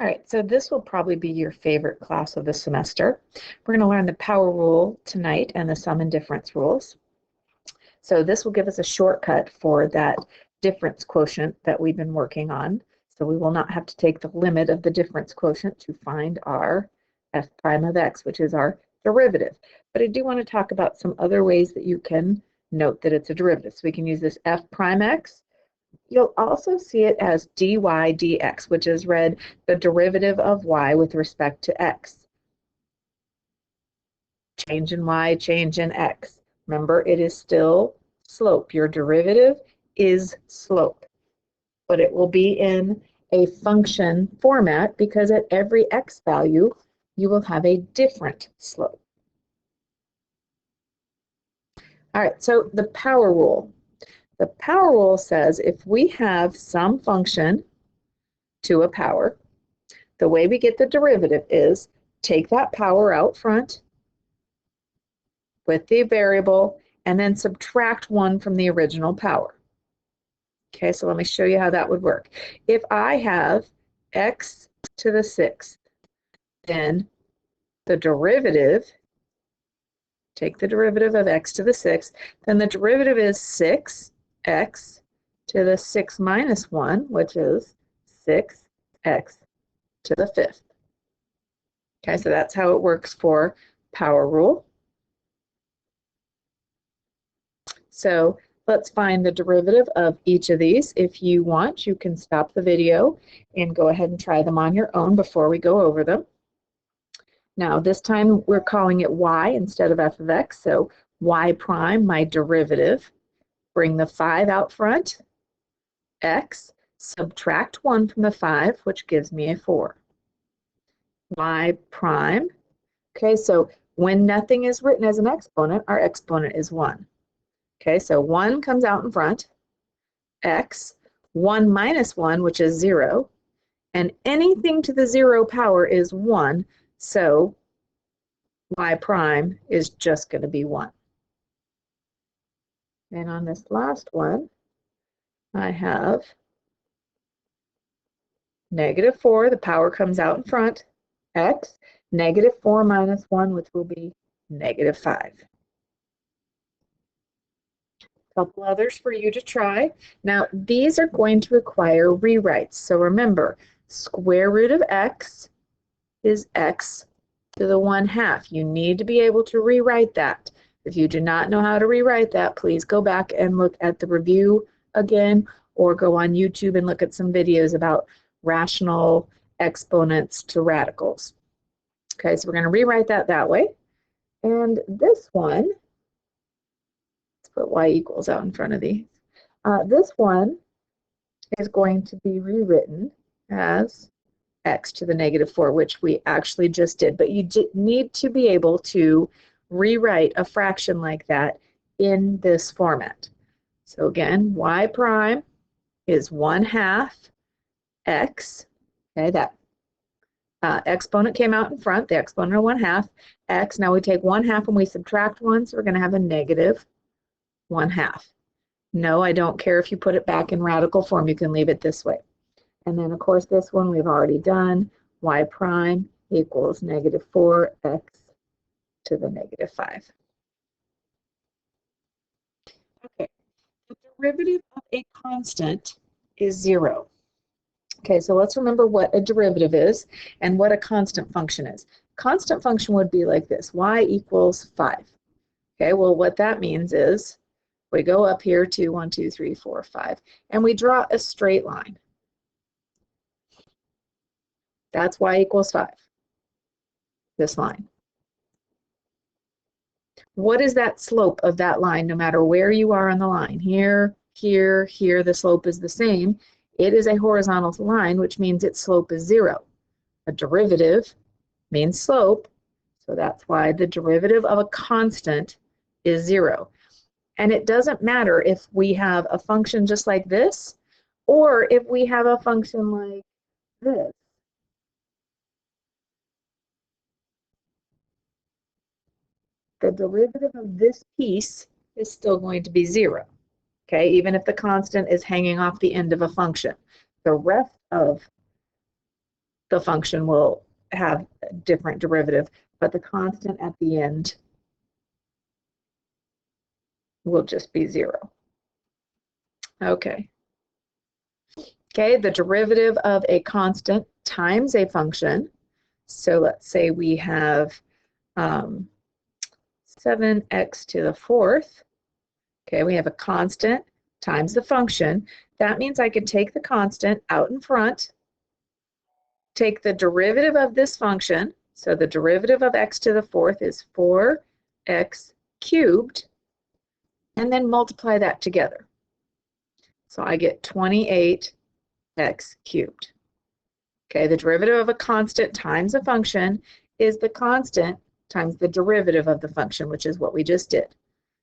All right, so this will probably be your favorite class of the semester. We're going to learn the power rule tonight and the sum and difference rules. So this will give us a shortcut for that difference quotient that we've been working on. So we will not have to take the limit of the difference quotient to find our f prime of x, which is our derivative. But I do want to talk about some other ways that you can note that it's a derivative. So we can use this f prime x. You'll also see it as dy dx, which is read the derivative of y with respect to x. Change in y, change in x. Remember, it is still slope. Your derivative is slope, but it will be in a function format because at every x value, you will have a different slope. All right, so the power rule. The power rule says if we have some function to a power, the way we get the derivative is take that power out front with the variable and then subtract 1 from the original power. Okay, so let me show you how that would work. If I have x to the 6th, then the derivative, take the derivative of x to the 6th, then the derivative is 6x to the 6 minus 1, which is 6x to the 5th. Okay, so that's how it works for power rule. So let's find the derivative of each of these. If you want, you can stop the video and go ahead and try them on your own before we go over them. Now, this time we're calling it y instead of f of x, so y prime, my derivative. Bring the 5 out front, x, subtract 1 from the 5, which gives me a 4. Y prime. Okay, so when nothing is written as an exponent, our exponent is 1. Okay, so 1 comes out in front, x, 1 minus 1, which is 0, and anything to the 0 power is 1, so y prime is just going to be 1. And on this last one, I have negative 4, the power comes out in front, x, negative 4 minus 1, which will be negative 5. Couple others for you to try. Now, these are going to require rewrites. So remember, square root of x is x to the 1/2. You need to be able to rewrite that. If you do not know how to rewrite that, please go back and look at the review again, or go on YouTube and look at some videos about rational exponents to radicals. Okay, so we're going to rewrite that way. And this one, put y equals out in front of these. This one is going to be rewritten as x to the negative 4, which we actually just did. But you need to be able to rewrite a fraction like that in this format. So again, y prime is 1/2 x. Okay, that exponent came out in front, the exponent of 1/2 x. Now we take 1/2 and we subtract 1, so we're going to have a negative 1/2. No, I don't care if you put it back in radical form. You can leave it this way. And then, of course, this one we've already done. Y prime equals negative 4x to the negative 5. Okay, the derivative of a constant is 0. Okay, so let's remember what a derivative is and what a constant function is. Constant function would be like this, y equals 5. Okay, well, what that means is we go up here to 1, 2, 3, 4, 5, and we draw a straight line. That's y equals 5, this line. What is that slope of that line, no matter where you are on the line? Here, here, here, the slope is the same. It is a horizontal line, which means its slope is 0. A derivative means slope, so that's why the derivative of a constant is 0. And it doesn't matter if we have a function just like this, or if we have a function like this. The derivative of this piece is still going to be 0, okay, even if the constant is hanging off the end of a function. The rest of the function will have a different derivative, but the constant at the end will just be 0. Okay. Okay, the derivative of a constant times a function. So let's say we have 7x to the 4th. Okay, we have a constant times the function. That means I could take the constant out in front, take the derivative of this function. So the derivative of x to the 4th is 4x cubed, and then multiply that together. So I get 28x cubed. Okay, the derivative of a constant times a function is the constant times the derivative of the function, which is what we just did.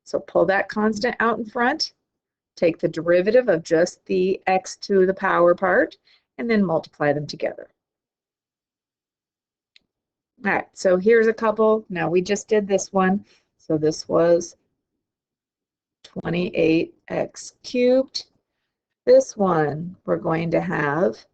So pull that constant out in front, take the derivative of just the x to the power part, and then multiply them together. All right, so here's a couple. Now we just did this one. So this was 28x cubed. This one, we're going to have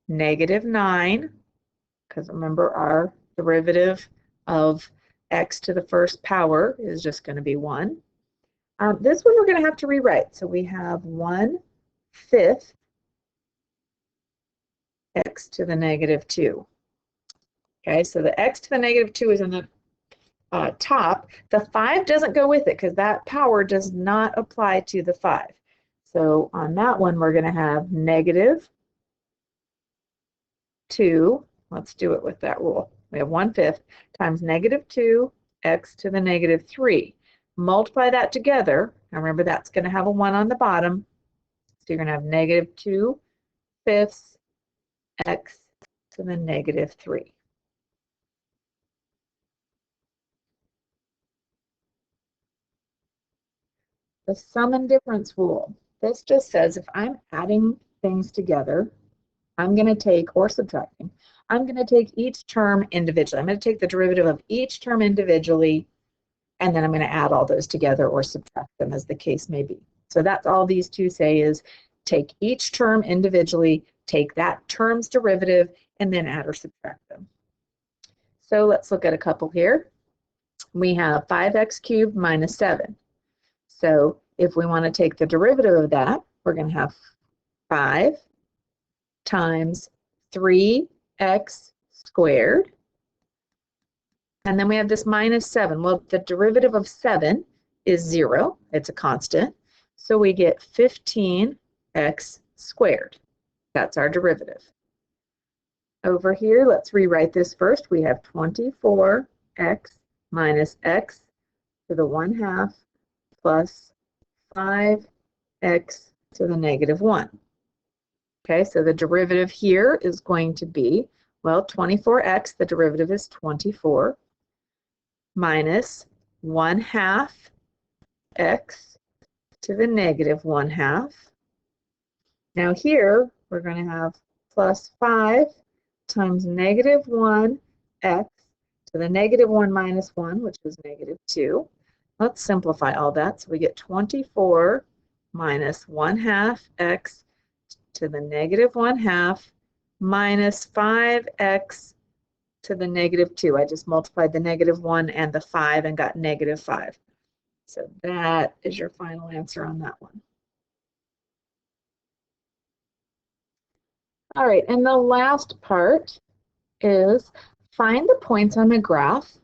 -9, because remember our derivative of x to the first power is just going to be 1. This one we're going to have to rewrite. So we have 1/5 x to the -2. Okay, so the x to the -2 is in the top. The 5 doesn't go with it because that power does not apply to the 5. So on that one, we're going to have -2. Let's do it with that rule. We have 1/5 times -2 x to the -3. Multiply that together. Now remember, that's going to have a 1 on the bottom. So you're going to have -2/5 x to the -3. The sum and difference rule. This just says if I'm adding things together, I'm going to take, or subtracting, I'm going to take each term individually. I'm going to take the derivative of each term individually, and then I'm going to add all those together or subtract them as the case may be. So that's all these two say is take each term individually, take that term's derivative, and then add or subtract them. So let's look at a couple here. We have 5x cubed minus 7. So if we want to take the derivative of that, we're going to have 5 times 3x squared. And then we have this minus 7. Well, the derivative of 7 is 0. It's a constant. So we get 15x squared. That's our derivative. Over here, let's rewrite this first. We have 24x minus x to the 1/2 plus 5x to the -1. Okay, so the derivative here is going to be, well, 24x, the derivative is 24, minus 1/2 x to the -1/2. Now here, we're going to have plus 5 times -1 x to the -1 minus 1, which is -2. Let's simplify all that. So we get 24 minus 1/2 x to the -1/2 minus 5x to the -2. I just multiplied the -1 and the 5 and got -5. So that is your final answer on that one. All right, and the last part is find the points on the graph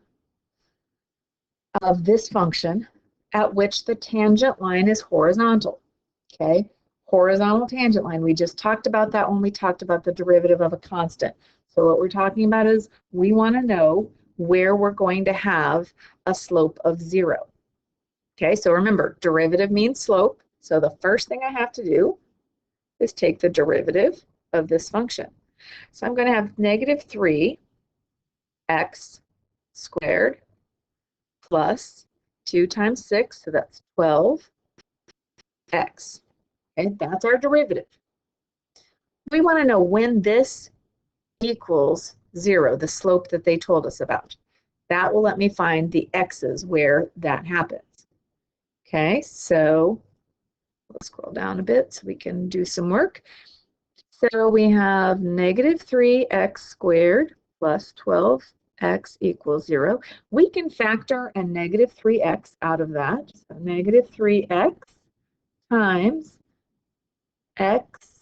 of this function at which the tangent line is horizontal. Okay, horizontal tangent line. We just talked about that when we talked about the derivative of a constant. So what we're talking about is we want to know where we're going to have a slope of 0. Okay, so remember, derivative means slope. So the first thing I have to do is take the derivative of this function. So I'm going to have -3x squared plus 2 times 6, so that's 12x. Okay, that's our derivative. We want to know when this equals 0, the slope that they told us about. That will let me find the x's where that happens. Okay, so let's scroll down a bit so we can do some work. So we have negative 3x squared plus 12x equals 0. We can factor a negative 3x out of that. So negative 3x times x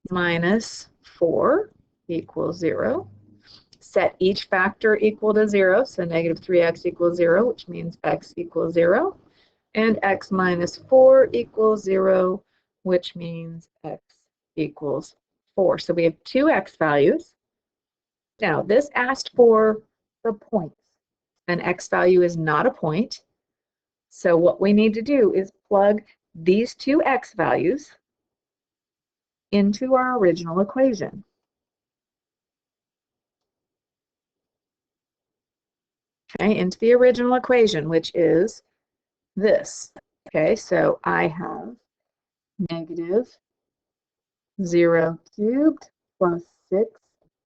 minus 4 equals 0. Set each factor equal to 0, so negative 3x equals 0, which means x equals 0, and x minus 4 equals 0, which means x equals 4. So we have two x values. Now, this asked for the points. An x value is not a point. So what we need to do is plug these two x values into our original equation. Okay, into the original equation, which is this. Okay, so I have negative 0 cubed plus 6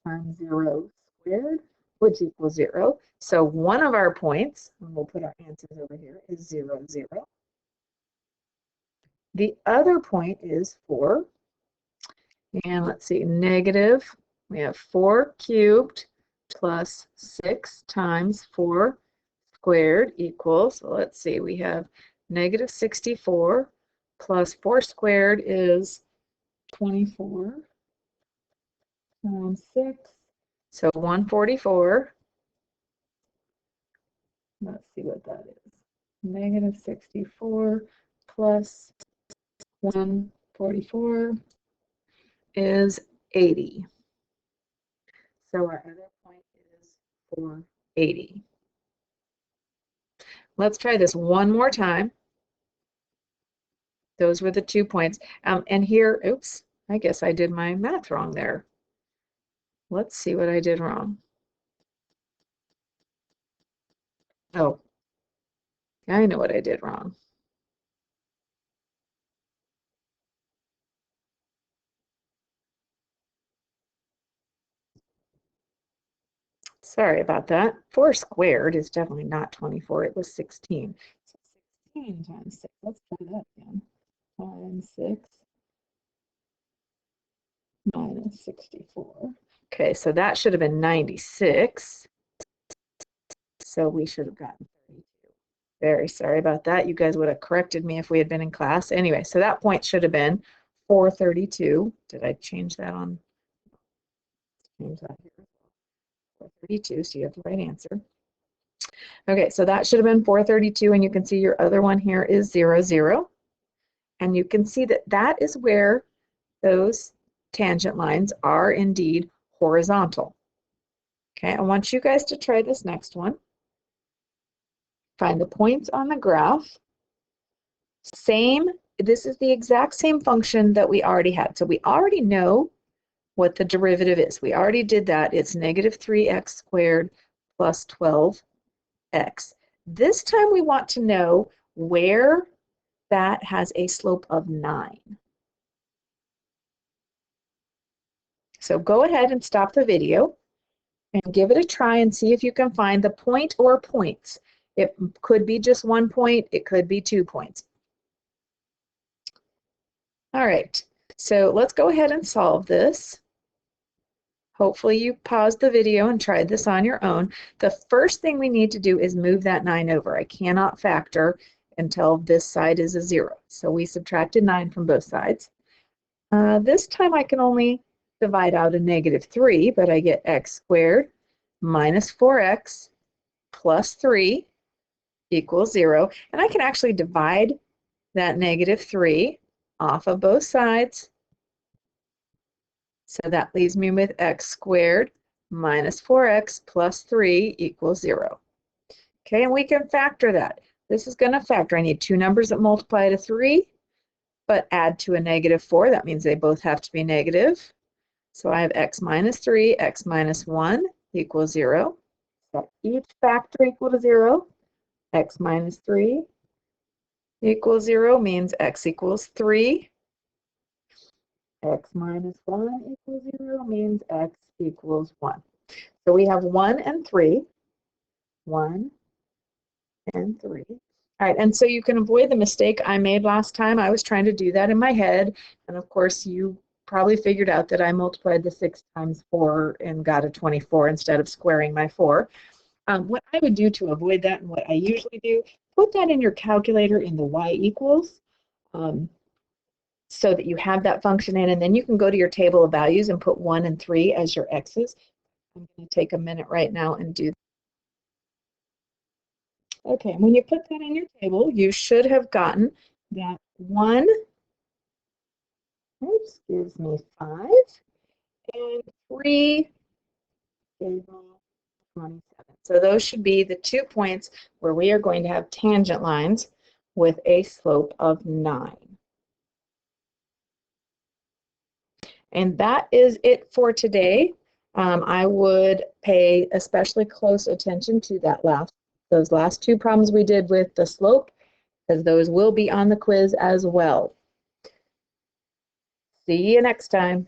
times 0 squared, which equals 0. So one of our points, and we'll put our answers over here, is 0, 0. The other point is 4. And let's see, negative, we have 4 cubed plus 6 times 4 squared equals, so let's see, we have negative 64 plus 4 squared is 24 times 6, so 144. Let's see what that is. Negative 64 plus 144 is 80. So our other point is 480. Let's try this one more time. Those were the 2 points. And here, oops, I guess I did my math wrong there. Let's see what I did wrong. Oh, I know what I did wrong. Sorry about that. 4 squared is definitely not 24. It was 16. So 16 times 6. Let's try that again. Times 6 minus 64. Okay, so that should have been 96. So we should have gotten 32. Very sorry about that. You guys would have corrected me if we had been in class. Anyway, so that point should have been 432. Did I change that on? Change that here. 432, so you have the right answer. Okay, so that should have been 432, and you can see your other one here is 0, 0. And you can see that that is where those tangent lines are indeed horizontal. Okay, I want you guys to try this next one. Find the points on the graph. This is the exact same function that we already had. So we already know what the derivative is. We already did that. It's negative 3x squared plus 12x. This time we want to know where that has a slope of 9. So go ahead and stop the video and give it a try and see if you can find the point or points. It could be just 1 point, it could be 2 points. All right, so let's go ahead and solve this. Hopefully you paused the video and tried this on your own. The first thing we need to do is move that 9 over. I cannot factor until this side is a 0. So we subtracted 9 from both sides. This time I can only divide out a negative 3, but I get x squared minus 4x plus 3 equals 0. And I can actually divide that negative 3 off of both sides. So that leaves me with x squared minus 4x plus 3 equals 0. Okay, and we can factor that. This is going to factor. I need two numbers that multiply to 3, but add to a negative 4. That means they both have to be negative. So I have x minus 3, x minus 1 equals 0. So each factor equal to 0. X minus 3 equals 0 means x equals 3. X minus 1 equals 0 means x equals 1. So we have 1 and 3. 1 and 3. All right, and so you can avoid the mistake I made last time. I was trying to do that in my head, and of course you probably figured out that I multiplied the 6 times 4 and got a 24 instead of squaring my 4. What I would do to avoid that, and what I usually do, put that in your calculator in the y equals, so that you have that function in, and then you can go to your table of values and put 1 and 3 as your x's. I'm going to take a minute right now and do that. Okay, when you put that in your table, you should have gotten that 1, oops, gives me 5, and 3 is 27. So those should be the 2 points where we are going to have tangent lines with a slope of 9. And that is it for today. I would pay especially close attention to those last 2 problems we did with the slope, because those will be on the quiz as well. See you next time.